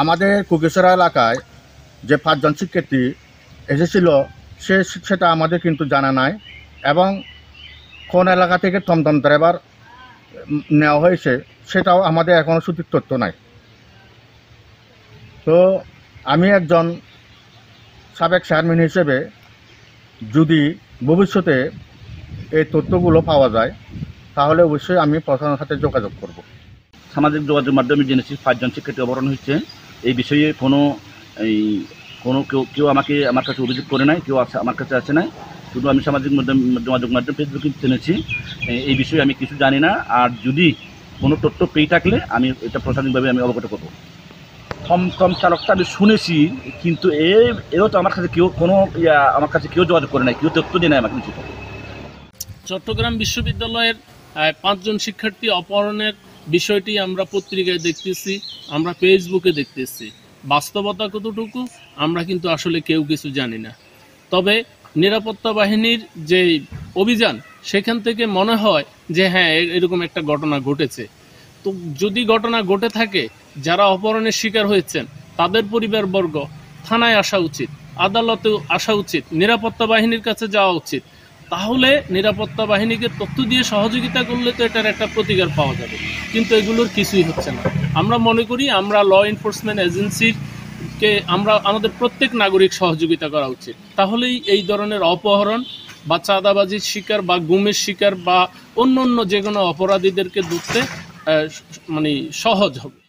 আমাদের কুকেশ্বরা এলাকায় যে 5 জন শিক্ষার্থী এসেছিল সেটা আমাদের কিন্তু জানা নাই, এবং কোন এলাকা থেকে টমটম ড্রাইভার নেওয়া হয়েছে সেটাও আমাদের এখনও সঠিক তথ্য নাই। তো আমি একজন সাবেক চেয়ারম্যান হিসেবে যদি ভবিষ্যতে এই তথ্যগুলো পাওয়া যায় তাহলে অবশ্যই আমি প্রশাসনের সাথে যোগাযোগ করব। সামাজিক যোগাযোগ মাধ্যমে জেনেছি 5 জন শিক্ষার্থী অপহরণ হয়েছে। এই বিষয়ে কেউ আমার কাছে অভিযোগ করে নাই, কেউ আমার কাছে আসে নাই। শুধু আমি সামাজিক যোগাযোগ মাধ্যম ফেসবুকে জেনেছি। এই বিষয়ে আমি কিছু জানি না। আর যদি কোনো তথ্য পেয়ে থাকলে আমি এটা প্রশাসনিকভাবে আমি অবগত করব। টমটম চালকটা আমি শুনেছি, কিন্তু এও তো আমার কাছে আমার কাছে কেউ যোগাযোগ করে নাই, কেউ তথ্য দিয়ে নেয় আমাকে কিছু। চট্টগ্রাম বিশ্ববিদ্যালয়ের 5 জন শিক্ষার্থী অপহরণের বিষয়টি আমরা পত্রিকায় দেখতেছি, আমরা ফেসবুকে দেখতেছি। বাস্তবতা কতটুকু আমরা কিন্তু আসলে কেউ কিছু জানি না। তবে নিরাপত্তা বাহিনীর যে অভিযান সেখান থেকে মনে হয় যে হ্যাঁ এরকম একটা ঘটনা ঘটেছে। তো যদি ঘটনা ঘটে থাকে, যারা অপহরণের শিকার হয়েছেন তাদের পরিবারবর্গ থানায় আসা উচিত, আদালতেও আসা উচিত, নিরাপত্তা বাহিনীর কাছে যাওয়া উচিত। তাহলে নিরাপত্তা বাহিনীকে তথ্য দিয়ে সহযোগিতা করলে তো এটার একটা প্রতিকার পাওয়া যাবে, কিন্তু এগুলোর কিছুই হচ্ছে না। আমরা মনে করি আমরা ল এনফোর্সমেন্ট এজেন্সিকে আমাদের প্রত্যেক নাগরিক সহযোগিতা করা উচিত, তাহলেই এই ধরনের অপহরণ বা চাঁদাবাজির শিকার বা গুমের শিকার বা অন্য যে কোনো অপরাধীদেরকে ধরতে সহজ হবে।